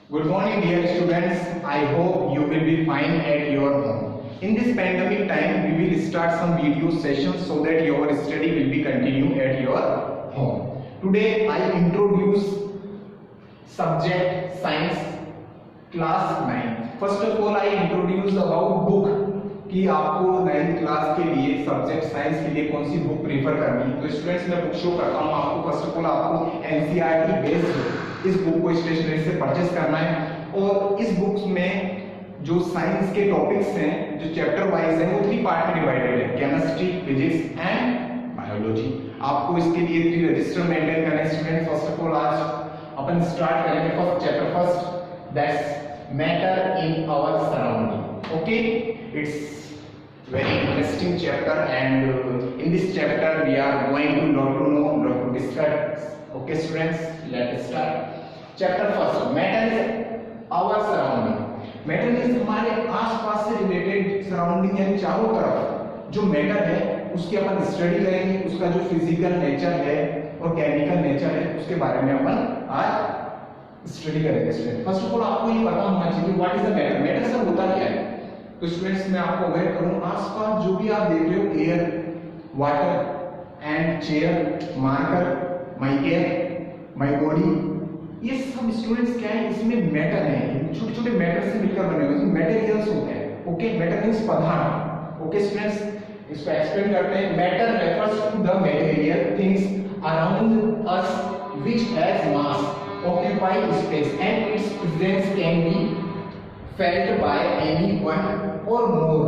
Good morning, dear students. I hope you will be fine at your home. In this pandemic time, we will start some video sessions so that your study will be continued at your home. Today, I introduce subject science class 9. First of all, I introduce about book कि आपको 9th class के लिए subject science के लिए कौन सी book prefer करनी है। तो स्टूडेंट्स मैं बुक शो करता हूँ आपको। फर्स्ट ऑफ ऑल आपको एनसीईआरटी बेस्ड इस बुक को स्टेशनरी से परचेस करना है और इस बुक में जो साइंस के टॉपिक्स हैं जो चैप्टर वाइज हैं वो 3 पार्ट में डिवाइडेड है, केमिस्ट्री, फिजिक्स एंड बायोलॉजी। आपको इसके लिए 3 रजिस्टर मेंटेन करना है स्टूडेंट। फर्स्ट ऑफ ऑल आज अपन स्टार्ट करेंगे first chapter first, that's matter in our surrounding. Okay, it's very interesting chapter and in this chapter we are going to lot to discuss. Okay students, let's start. Chapter first, matter is our surrounding. Matter is हमारे आसपास से related surrounding यानी चारों तरफ जो matter है उसकी अपन study करेंगे, उसका जो फिजिकल नेचर है और केमिकल नेचर है उसके बारे में अपन आज स्टडी करेंगे स्टूडेंट। फर्स्ट ऑफ ऑल आपको ये पता होना चाहिए what is the matter. Matter sir होता क्या है। तो स्टूडेंट्स मैं आपको अवेयर करूं, आसपास जो भी आप देख रहे हो air, water and chair, marker, my air, my body, ये सब स्टूडेंट्स क्या है, इसमें मैटर है, छोटे छोटे मैटर से मिलकर बने हुए इसमें मटेरियल्स होते हैं। ओके, मैटर मींस पदार्थ। ओके स्टूडेंट्स, इसको एक्सप्लेन करते हैं। Matter refers to the material things around us which has mass, occupy space and its presence can be felt by any one or more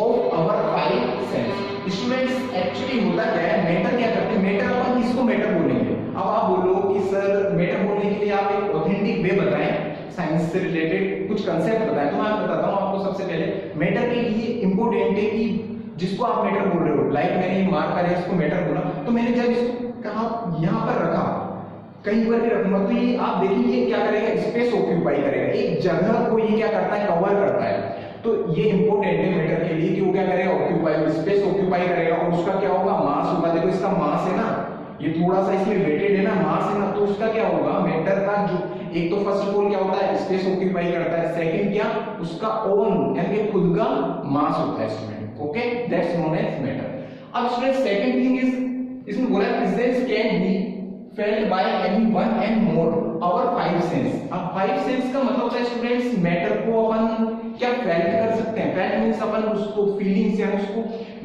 of our five sense. Students actually होता क्या है, matter क्या करते हैं, matter अपन किसको matter बोलेंगे। अब आप बोलो कि सर मैटर बोलने के लिए आप एक ऑथेंटिक वे बताएं, साइंस से रिलेटेड कुछ कंसेप्ट बताएं। तो मैं आपको बताता हूँ आपको सबसे पहले मैटर के लिए इंपॉर्टेंट है कि जिसको आप मैटर बोल रहे हो, लाइक मैंने ये मार्कर है इसको मैटर बोला, तो मैंने जब इसको कहा यहाँ पर रखा कहीं पर भी रखूंगा तो ये आप देखिए क्या करेगा, स्पेस ऑक्यूपाई करेगा, एक जगह को ये क्या करता है, कवर करता है। तो ये इंपॉर्टेंट है मैटर के लिए कि वो क्या करेगा, ऑक्यूपाई, स्पेस ऑक्यूपाई करेगा और उसका क्या होगा, मास होगा। देखो इसका मास है ना, ये थोड़ा सा इसमें वेटेड है ना, मास है ना, तो उसका क्या होगा, मैटर का जो एक तो फर्स्ट ऑफ ऑल क्या होता है, स्पेस ऑक्यूपाई करता है, सेकंड क्या, उसका ओन यानी खुद का मास होता है student. Okay, that's known as matter. अब स्टूडेंट सेकंड थिंग इज, इसमें बोला presence can be felt by any one and more our five sense। अब five sense का मतलब होता है स्टूडेंट्स मैटर को अपन क्या फेल्ट कर सकते हैं। फेल्ट मींस अपन उसको फीलिंग्स या उसको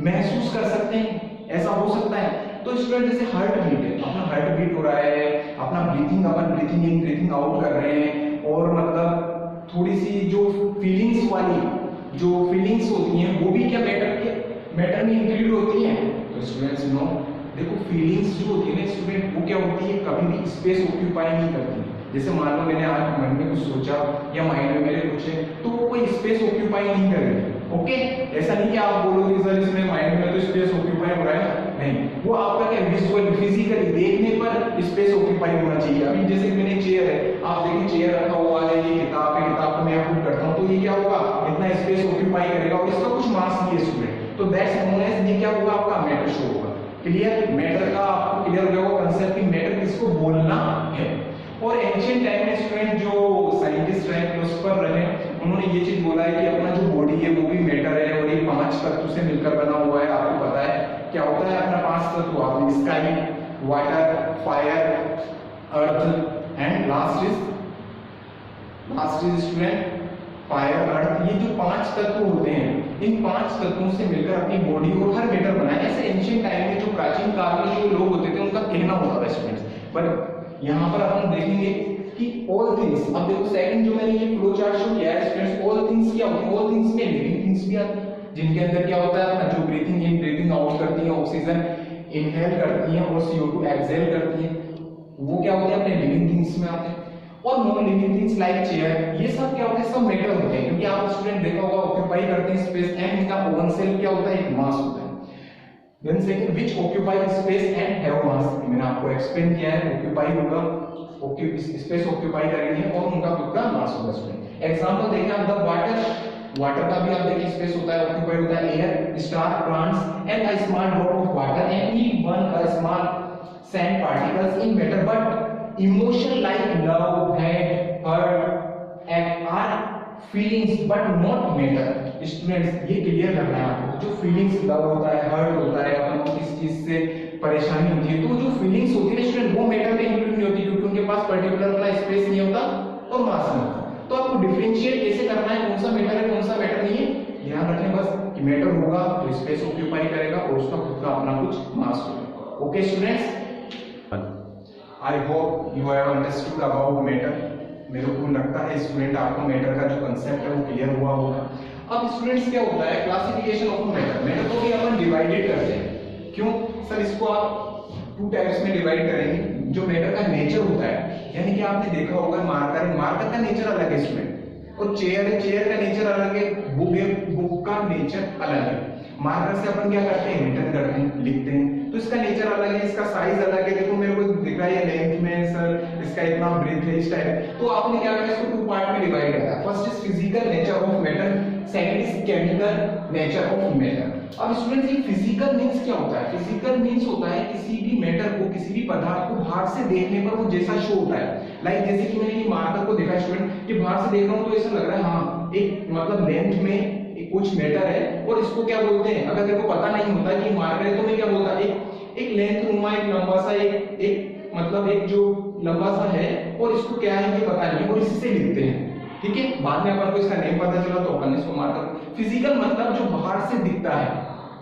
महसूस कर सकते हैं, ऐसा हो सकता है। तो स्टूडेंट जैसे हार्ट बीट है, अपना हार्ट बीट हो रहा है, अपना breathing upon breathing in breathing out कर रहे हैं और मतलब थोड़ी सी जो फीलिंग्स वाली जो फीलिंग्स होती हैं वो भी क्या मैटर में इंक्लूड होती हैं। तो स्टूडेंट्स नो, देखो फीलिंग्स जो होती है ना स्टूडेंट वो क्या होती है, कभी भी स्पेस ऑक्यूपाई नहीं करती। जैसे मान लो मैंने आज मन में कुछ सोचा या माइंड में मेरे कुछ है तो वो कोई स्पेस ऑक्यूपाई नहीं करेगी। ओके, ऐसा नहीं कि आप बोलोगे सर इसमें माइंड में तो स्पेस ऑक्यूपाई हो रहा है, नहीं, वो आपका क्या विजुअल फिजिकली देखने पर स्पेस ऑक्यूपाई होना चाहिए। अभी जैसे मैंने चेयर है, आप देखिए चेयर रखा हुआ है, ये किताब है, किताब को मैं पुट करता हूँ तो ये क्या होगा, इतना स्पेस ऑक्यूपाई करेगा और इसका कुछ मास नहीं है स्टूडेंट। तो दैट्स नोन एज, ये क्या होगा, आपका मैटर शो होगा। क्लियर, मैटर का आपको क्लियर हो गया कंसेप्ट कि मैटर किसको बोलना है। और एंशिएंट टाइम में स्टूडेंट जो साइंटिस्ट रहे, फिलोसोफर रहे, उन्होंने ये चीज बोला है कि अपना जो बॉडी है वो भी मैटर है और ये 5 तत्वों से मिलकर बना हुआ है। आपको पता है क्या होता है अपना 5 तत्व, आपने sky, water, fire, earth and last is student fire, earth. ये जो 5 तत्व होते हैं, इन 5 तत्वों से मिलकर अपनी बॉडी और हर मैटर बनाया। ऐसे एंशिएंट टाइम में जो प्राचीन काल में जो लोग होते थे उनका कहना होता था स्टूडेंट्स। पर यहाँ पर अपन देखेंगे कि ऑल थिंग्स, अब देखो सेकंड जो मैंने ये फ्लो चार्ट शो किया है स्टूडेंट्स, ऑल थिंग्स क्या होती है, ऑल थिंग्स में लिविंग थिंग्स भी आती है जिनके अंदर क्या होता है अपना जो ब्रीथिंग इन ब्रीथिंग आउट करती है, ऑक्सीजन इनहेल करती है और CO2 एक्सहेल करती है, वो क्या होते हैं अपने लिविंग थिंग्स में आते हैं। और non living things like chair, ये सब क्या होते हैं, सब मैटर होते हैं क्योंकि आप स्टूडेंट देखा होगा ऑक्यूपाई करते हैं स्पेस एंड इनका ओवन सेल क्या होता है, एक मास होता है। Then second which occupy space and have mass, मैंने आपको एक्सप्लेन किया है, ऑक्यूपाई होगा, स्पेस ऑक्यूपाई करेंगे और उनका खुद का मास होगा स्टूडेंट। एग्जांपल देखें आप, द वाटर का भी आप देखिए स्पेस होता है, ऑक्यूपाई होता है, air, star, plants and a small drop of water and even a small sand particles in matter but emotion like love, hate, hurt, feelings but not matter. Students ये clear करना है आपको, जो feelings love होता है, hurt होता है, अपन को किस चीज से परेशानी होती है, तो जो फीलिंग्स होती है स्टूडेंट वो मैटर में इंक्लूड नहीं होती, क्योंकि उनके पास पर्टिकुलर अपना स्पेस नहीं होता और मास नहीं होता। तो आपको डिफरेंशिएट कैसे करना है, कौन सा मैटर है कौन सा मैटर नहीं है, ध्यान रखें बस कि मैटर होगा तो स्पेस ऑक्यूपाई करेगा और उसका खुद का अपना कुछ मास होगा। Okay students, I hope you have understood about matter. मेरे को लगता है स्टूडेंट आपको मैटर का जो कंसेप्ट है वो क्लियर हुआ होगा। अब स्टूडेंट्स क्या होता है क्लासिफिकेशन ऑफ मैटर, मैटर को भी अपन डिवाइडेड करते हैं। क्यों सर, इसको आप टू टाइप्स में डिवाइड करेंगे। जो मैटर का नेचर होता है, यानी कि आपने देखा होगा मार्कर है, मार्कर का नेचर अलग है स्टूडेंट, और चेयर है, चेयर का नेचर अलग है, बुक है, बुक का नेचर अलग है। मार्कर से अपन क्या करते हैं, रिटर्न करते हैं, लिखते हैं, तो इसका नेचर अलग है, इसका साइज अलग है। देखो मेरे को दिख रहा है लेंथ में सर इसका इतना ब्रेथ है इस टाइप। तो आपने क्या करा, इसको टू पार्ट में डिवाइड करा। First is physical nature of matter, second is chemical nature of matter. अब स्टूडेंट्स ये फिजिकल मींस क्या होता है, फिजिकल मींस होता है किसी भी मैटर को, किसी भी पदार्थ को बाहर से देखने पर वो जैसा शो होता है। लाइक जैसे कि मैंने ये मार्कर को देखा स्टूडेंट कि बाहर से देख रहा हूं तो ऐसा लग रहा है हाँ एक मतलब लेंथ में कुछ मैटर है, और इसको क्या बोलते हैं, अगर तेरे को पता नहीं होता कि मार्कर है तो मैं क्या बोलता, एक लेंथ नुमा, एक लंबा सा, एक मतलब एक जो लंबा सा है, और इसको क्या है ये पता नहीं, और इसी से लिखते हैं। ठीक है, बाद में अपन को इसका नेम पता चला तो अपन इसको मार्कर। फिजिकल मतलब जो बाहर से दिखता है,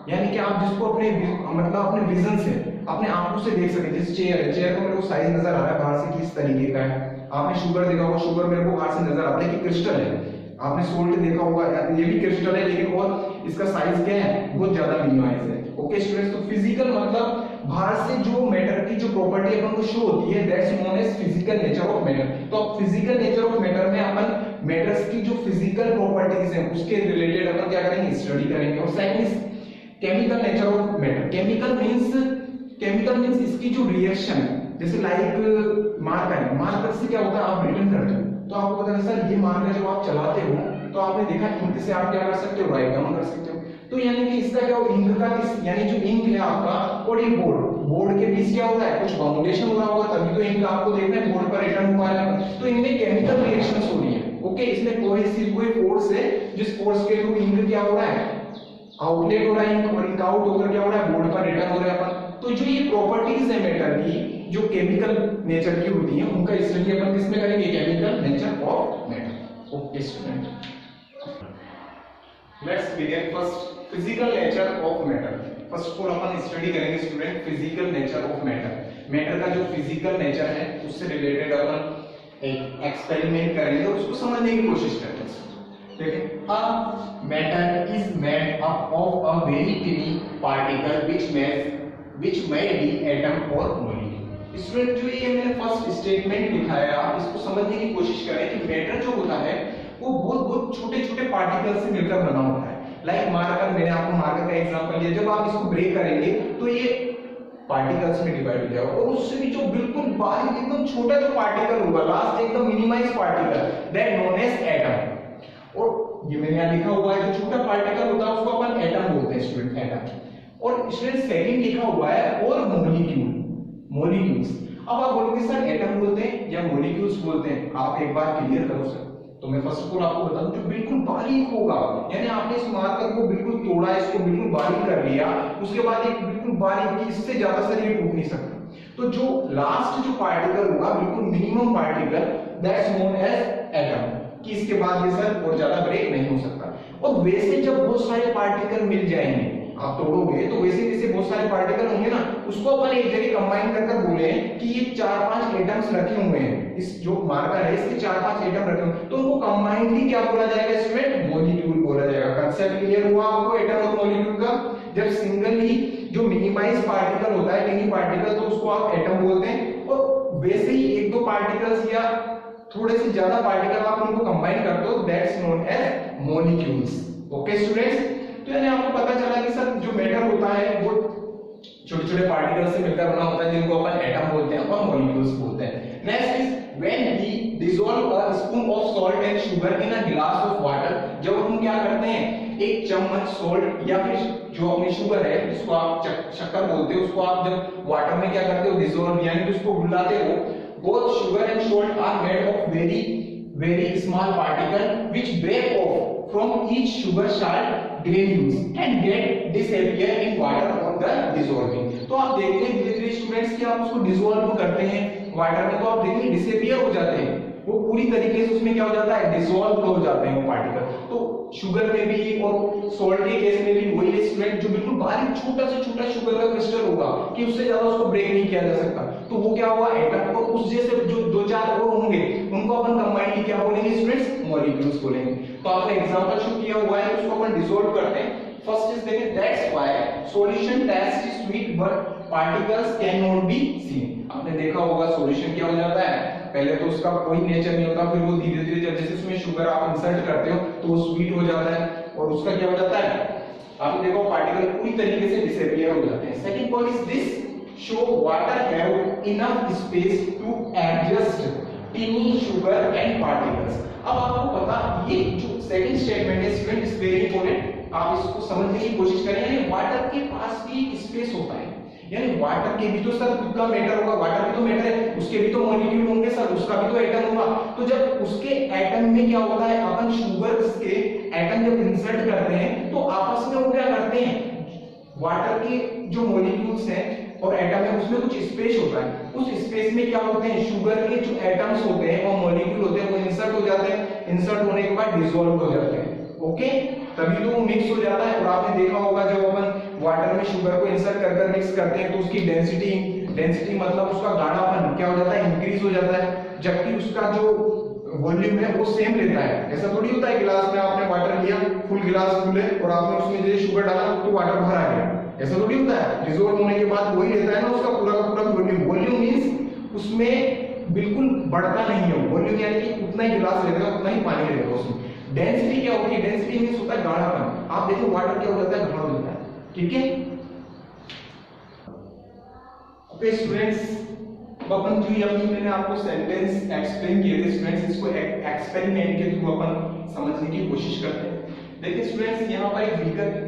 यानी कि आप जिसको अपने मतलब अपने विजन से, अपने आंखों से देख सके। जैसे चेयर है, चेयर को मेरे को साइज नजर आ रहा है बाहर से किस तरीके का है। आपने शुगर देखा होगा, शुगर मेरे को बाहर से नजर आता है कि क्रिस्टल है। आपने सोल्ट देखा होगा, ये भी क्रिस्टल है, लेकिन और इसका साइज क्या है, बहुत ज्यादा मिनिमाइज है। ओके स्टूडेंट्स, तो फिजिकल मतलब बाहर से जो मैटर की जो प्रॉपर्टी अपन को शो होती है, that's known as physical nature of matter. तो अब फिजिकल नेचर ऑफ मैटर में अपन मैटर्स की जो फिजिकल प्रॉपर्टीज हैं उसके रिलेटेड अपन क्या करेंगे, स्टडी करेंगे। और second is chemical nature of matter. Chemical means इसकी जो रिएक्शन है, जैसे लाइक मार्कर से क्या होता है, आप रिटर्न करते हो तो आपको पता है सर ये मार्कर जब आप चलाते हो तो आपने देखा इंक से आप क्या कर सकते हो, राइट डाउन कर सकते हो। तो यानी कि इसका क्या हो, इंक का किस यानी जो इंक है आपका और ये बोर्ड के बीच क्या होता है, कुछ बाउंडेशन हो रहा होगा, तभी तो इंक आपको देखना है बोर्ड पर रिटर्न हुआ है। तो इनमें केमिकल रिएक्शंस हो रही है। ओके, इसमें कोई फोर्स है जिस फोर्स के थ्रू इंक क्या हो रहा है, आउटलेट हो रहा है, और इंक आउट होकर क्या हो रहा है, बोर्ड पर रिटर्न हो रहा है अपन। तो जो ये प्रॉपर्टीज है मैटर की जो केमिकल नेचर की होती है, उनका स्टडी अपन किसमें करेंगे, chemical nature of matter. Okay student, let's begin first physical nature of matter. First of all अपन स्टडी करेंगे student physical nature of matter. Matter का जो फिजिकल नेचर है उससे रिलेटेड अपन एक एक्सपेरिमेंट करेंगे और उसको समझने की कोशिश करेंगे। देखिए, a matter is made up of a very टिनी particle which may be atom or molecule। Student जो ये मैंने फर्स्ट स्टेटमेंट दिखाया, आप इसको समझने की कोशिश करें कि मैटर जो होता है वो बहुत छोटे छोटे पार्टिकल से मिलकर बना होता है। लाइक मार्कर, मैंने आपको मार्कर का एग्जांपल दिया, जब आप इसको ब्रेक करेंगे तो ये पार्टिकल्स में डिवाइड हो जाएगा, और उससे भी जो बिल्कुल बारीक एकदम छोटा जो पार्टिकल होगा, लास्ट एकदम minimize particle, that known as atom. और ये मैंने यहाँ लिखा हुआ है जो छोटा पार्टिकल होता है उसको अपन एटम बोलते हैं स्टूडेंट, एटम। और स्टूडेंट सेकंड लिखा हुआ है और मॉलिक्यूल्स। अब आप बोलोगे सर एटम बोलते हैं या मॉलिक्यूल्स बोलते हैं, आप एक बार क्लियर करो सर। तो मैं फर्स्ट ऑफ ऑल आपको बताऊं जो बिल्कुल बारीक होगा, यानी आपने इस मार्कर को बिल्कुल तोड़ा, इसको बिल्कुल बारीक कर लिया, उसके बाद एक बिल्कुल बारीक की, इससे ज्यादा सर ये टूट नहीं सकता। तो जो लास्ट जो पार्टिकल होगा बिल्कुल minimum particle, that's known as atom, कि इसके बाद ये सर और ज्यादा ब्रेक नहीं हो सकता। और वैसे जब बहुत सारे पार्टिकल मिल जाएंगे, आप तोड़ोगे तो वैसे जैसे बहुत सारे पार्टिकल होंगे ना, उसको अपन एक जगह कंबाइन कर बोले कि ये 4-5 एटम्स रखे हुए हैं, इस जो मार्कर है इसके 4-5 एटम रखे हुए, तो उनको कंबाइनली क्या बोला जाएगा स्टूडेंट, मॉलिक्यूल बोला जाएगा। कंसेप्ट क्लियर हुआ आपको एटम और मॉलिक्यूल का? जब सिंगली जो मिनिमाइज पार्टिकल होता है, टिनी पार्टिकल, तो उसको आप एटम बोलते हैं, और वैसे ही 1-2 पार्टिकल्स या थोड़े से ज्यादा पार्टिकल आप उनको कंबाइन करते हो, that's known as molecules. Okay students, तो यानी आपको पता चला कि सर जो मैटर होता है वो छोटे छोटे पार्टिकल से मिलकर बना होता है, जिनको अपन एटम बोलते हैं और मॉलिक्यूल्स बोलते हैं। Next is when we dissolve a spoon of salt and sugar in a glass of water. जब हम क्या करते हैं, एक चम्मच सॉल्ट या फिर जो अपनी शुगर है जिसको आप शक्कर बोलते हो, उसको आप जब वाटर में क्या करते हो, डिसॉल्व यानी कि उसको घुलाते हो। Both sugar and salt are made of very very small particle which break off from each sugar salt granules and get disappear in water on the dissolving। तो आप देखते हैं धीरे धीरे स्टूडेंट्स कि आप उसको डिसॉल्व करते हैं वाटर में, तो आप देखिए डिसअपियर हो जाते हैं, वो पूरी तरीके से उसमें क्या हो जाता है, डिसॉल्व हो जाते हैं वो पार्टिकल। तो शुगर में भी और सॉल्ट के केस में भी वही है स्टूडेंट, जो बिल्कुल बारीक छोटा से छोटा शुगर का क्रिस्टल होगा कि उससे ज्यादा उसको ब्रेक नहीं किया जा सकता, तो वो क्या होगा एटम, और उस जैसे जो दो चार और होंगे उनको अपन कंबाइनली क्या बोलेंगे स्टूडेंट्स, मॉलिक्यूल्स बोलेंगे। तो आपने एग्जांपल शो किया हुआ है, उसको अपन डिसॉल्व करते हैं। फर्स्ट इज देखिए that's why solution taste is sweet but particles can not be seen. आपने देखा होगा सॉल्यूशन क्या हो जाता है, पहले तो उसका कोई नेचर नहीं होता, फिर वो धीरे धीरे जब जैसे उसमें शुगर आप इंसर्ट करते हो तो वो स्वीट हो जाता है और उसका क्या हो जाता है, आपने देखो पार्टिकल पूरी तरीके से डिसअपियर हो जाते हैं। Second point is this show water have enough space to adjust tiny sugar and particles. अब आपको पता ये जो सेकंड स्टेटमेंट है स्टूडेंट इज वेरी इंपॉर्टेंट, आप इसको समझने की कोशिश करें। यानी वाटर के पास भी स्पेस होता है, यानी वाटर के भी तो सर खुद का मैटर होगा, वाटर भी तो मैटर है, उसके भी तो मॉलिक्यूल होंगे सर, उसका भी तो एटम होगा। तो जब उसके एटम में क्या होता है, अपन शुगर के एटम जब इंसर्ट करते हैं तो आपस में वो क्या करते हैं, वाटर के जो मॉलिक्यूल्स हैं और एटम है उसमें कुछ स्पेस होता है, उस स्पेस में क्या होते हैं शुगर के जो एटम्स होते हैं और मॉलिक्यूल होते हैं वो इंसर्ट हो जाते हैं, इंसर्ट होने के बाद डिसॉल्व हो जाते हैं। ओके, तभी तो वो मिक्स हो जाता है। और आपने देखा होगा जब अपन वाटर में शुगर को इंसर्ट कर कर मिक्स करते हैं तो उसकी डेंसिटी मतलब उसका गाढ़ापन क्या हो जाता है, इंक्रीज हो जाता है, जबकि उसका जो वॉल्यूम है वो सेम रहता है। ऐसा थोड़ी होता है गिलास में आपने वाटर लिया, फुल गिलास फुल है और आपने उसमें जैसे शुगर डाला तो वाटर बाहर आ गया, ऐसा थोड़ी होता है। डिसॉल्व होने के बाद वही रहता है ना उसका पूरा का पूरा वॉल्यूम। वॉल्यूम मींस उसमें बिल्कुल बढ़ता नहीं है वॉल्यूम, यानी कि उतना ही गिलास रहेगा उतना ही पानी रहेगा उसमें। डेंसिटी क्या होती है, डेंसिटी मींस होता है गाढ़ापन। आप देखो वाटर क्या हो जाता है, गाढ़ा हो जाता है। ठीक है, ओके स्टूडेंट्स, अब अपन जो ये मैंने आपको सेंटेंस एक्सप्लेन किए थे स्टूडेंट्स, इसको एक्सपेरिमेंट के थ्रू अपन समझने की कोशिश करते हैं। देखिए स्टूडेंट्स यहाँ पर एक बीकर है,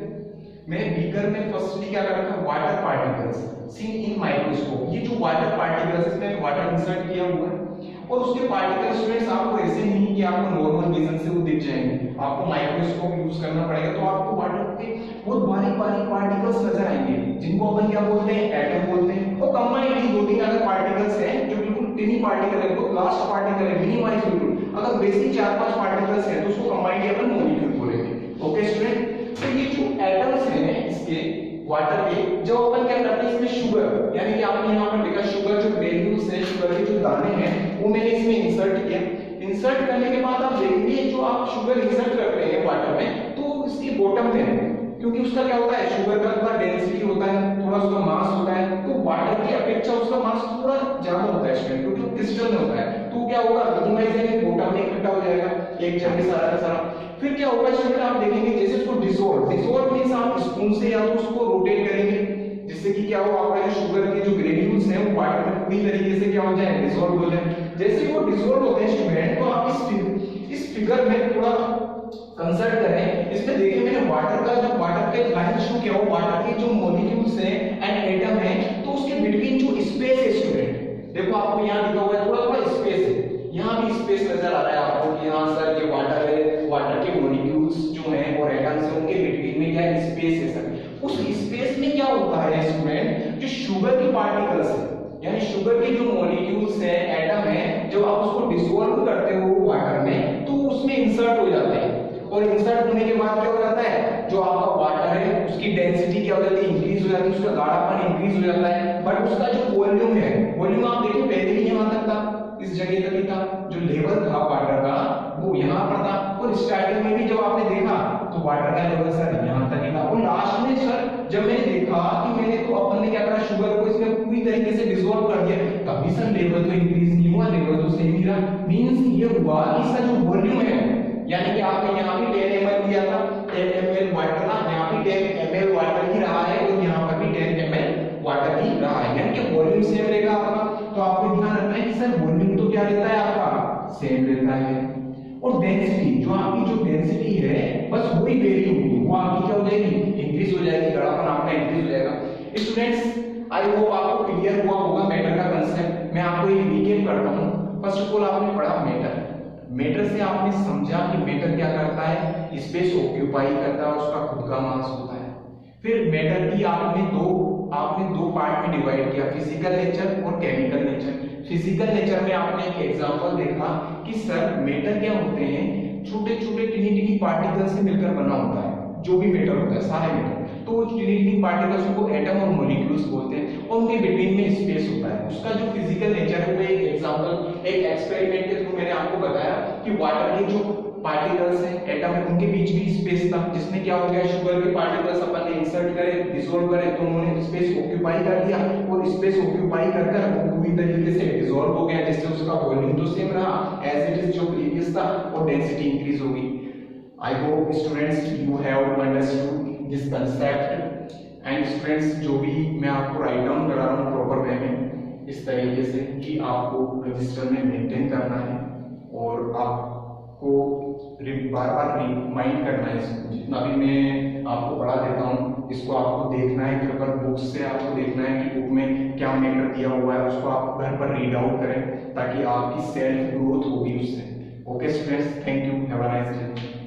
मैंने बीकर में फर्स्टली क्या कर रखा है, water particles seen in microscope. ये जो वाटर पार्टिकल्स इसमें वाटर इंसर्ट किया हुआ है और उसके पार्टिकल स्टूडेंट्स आपको ऐसे नहीं कि आपको नॉर्मल विजन से वो दिख जाएंगे, आपको माइक्रोस्कोप यूज करना पड़ेगा। तो आपको वाटर के बहुत बारीक बारीक पार्टिकल्स नजर आएंगे जिनको अपन क्या बोलते हैं, एटम बोलते हैं। और कंबाइंडली दो तीन अगर पार्टिकल्स हैं जो बिल्कुल टिनी पार्टिकल है, तो लास्ट पार्टिकल है मिनिमाइज बिल्कुल, अगर बेसिक चार पांच पार्टिकल्स हैं तो उसको कंबाइंडली अपन मॉलिक्यूल बोलेंगे। ओके स्टूडेंट, तो ये जो एटम्स हैं इसके वाटर के, जब अपन क्या करते हैं इसमें शुगर, यानी कि आपने यहाँ पर देखा शुगर जो ग्रेन्यूल्स है, शुगर के जो दाने हैं वो मैंने इसमें इंसर्ट किया। इंसर्ट करने के बाद आप देखेंगे जो आप शुगर इंसर्ट कर रहे हैं वाटर में तो इसके बॉटम में है, क्योंकि उसका क्या होता है, शुगर का थोड़ा डेंसिटी होता है, थोड़ा उसका मास होता है, तो वाटर की अपेक्षा उसका मास थोड़ा ज्यादा होता है स्टूडेंट, क्योंकि वो क्रिस्टल में होता है। तो क्या होगा, मिनिमाइज यानी बॉटम में इकट्ठा हो जाएगा एक जगह सारा का सारा। फिर क्या होगा स्टूडेंट, आप देखेंगे जैसे उसको डिसॉल्व मींस आप स्पून से या तो उसको रोटेट करेंगे जिससे कि क्या हो, आपका जो शुगर के जो ग्रेन्यूल्स हैं वो वाटर में पूरी तरीके से क्या हो जाए, डिसॉल्व हो जाए। जैसे ही वो डिसॉल्व होते हैं स्टूडेंट, तो आप इस फिगर में थोड़ा कंसल्ट करें। इसमें देखिए मैंने वाटर का जो वाटर के लाइन शो किया हो, वाटर के जो मॉलिक्यूल्स हैं एंड एटम हैं, तो उसके बिटवीन जो स्पेस है स्टूडेंट, देखो आपको यहाँ लिखा हुआ है थोड़ा थोड़ा स्पेस है, यहाँ भी स्पेस नजर आ रहा है आपको कि यहाँ सर ये वाटर है, वाटर के मॉलिक्यूल्स जो हैं और एटम्स हैं उनके बिटवीन में क्या स्पेस है सर। उस स्पेस में क्या होता है स्टूडेंट, जो शुगर के पार्टिकल्स है यानी शुगर के जो मॉलिक्यूल्स हैं, एटम हैं, जब आप उसको डिसॉल्व करते हो वाटर में तो उसमें इंसर्ट हो जाते हैं। और इंसर्ट होने के बाद क्या हो जाता है, जो आपका वाटर है उसकी डेंसिटी क्या हो जाती है, इंक्रीज हो जाती है, उसका गाढ़ापन इंक्रीज हो जाता है। बट उसका जो वॉल्यूम है, वॉल्यूम आप देखिए पहले ही यहाँ तक था, इस जगह तक ही था, जो लेवल था वाटर का वो यहाँ पर था। और स्टार्टिंग में भी जब आपने देखा तो वाटर का लेवल सर यहाँ तक ही था। और लास्ट में सर जब मैंने देखा कि मैंने तो अपन ने क्या करा, शुगर को इसमें पूरी तरीके से डिसॉल्व कर दिया, तभी सर लेवल तो इंक्रीज नहीं हुआ, लेवल तो सेम ही रहा। मींस ये हुआ कि इसका जो वॉल्यूम है, यानी कि आपने यहाँ भी 10 ml दिया था, 10 ml वाटर था, यहाँ भी 10 ml वाटर ही रहा है और यहाँ पर भी 10 ml वाटर ही रहा है, यानी कि वॉल्यूम सेम रहेगा आपका। तो आपको ध्यान रखना है कि सर वॉल्यूम तो क्या रहता है आपका, सेम रहता है। और डेंसिटी, जो आपकी जो डेंसिटी है बस वही वेरी होगी, वो आपकी क्या हो जाएगी, इंक्रीज हो जाएगी, गाढ़ापन आपका इंक्रीज हो जाएगा। स्टूडेंट्स आई होप आपको क्लियर हुआ होगा मैटर का कंसेप्ट। मैं आपको एक रिकैप करता हूँ। फर्स्ट ऑफ ऑल आपने पढ़ा मैटर, मैटर से आपने समझा कि मैटर क्या करता है, स्पेस ऑक्यूपाई करता है, उसका खुद का मास होता है। फिर मैटर की आपने दो पार्ट में डिवाइड किया, फिजिकल नेचर और केमिकल नेचर। फिजिकल नेचर में आपने एक एग्जांपल देखा कि सर मैटर क्या होते हैं, छोटे छोटे टिनी टिनी पार्टिकल से मिलकर बना होता है, जो भी मैटर होता है सारे मैटर, तो वो टिनी टिनी पार्टिकल्स को एटम और मॉलिक्यूल्स बोलते हैं, और उनके बिटवीन में स्पेस होता है। उसका जो फिजिकल नेचर है वो एक एग्जांपल, एक एक्सपेरिमेंट के थ्रू मैंने आपको बताया कि वाटर के जो पार्टिकल्स हैं, एटम है, उनके बीच भी स्पेस था, जिसमें क्या हो गया, शुगर के पार्टिकल्स अपन ने इंसर्ट करे, डिसॉल्व करे, तो उन्होंने स्पेस ऑक्यूपाई कर लिया, और स्पेस ऑक्यूपाई कर कर वो पूरी तरीके से डिसॉल्व हो गया, जिससे उसका वॉल्यूम तो सेम रहा एज इट इज जो प्रीवियस था, और डेंसिटी इंक्रीज हो गई। I hope students you have understood this concept. And students, जो भी मैं आपको राइट डाउन करा रहा हूँ प्रॉपर वे में, इस तरीके से कि आपको रजिस्टर में मेंटेन करना है, और आपको बार बार रिमाइंड करना है। जितना भी मैं आपको पढ़ा देता हूँ, इसको आपको देखना है, फिर पर बुक्स से आपको देखना है कि बुक में क्या मैटर दिया हुआ है, उसको आप घर पर रीड आउट करें, ताकि आपकी सेल्फ ग्रोथ होगी उससे। Okay students, thank you, have a nice day.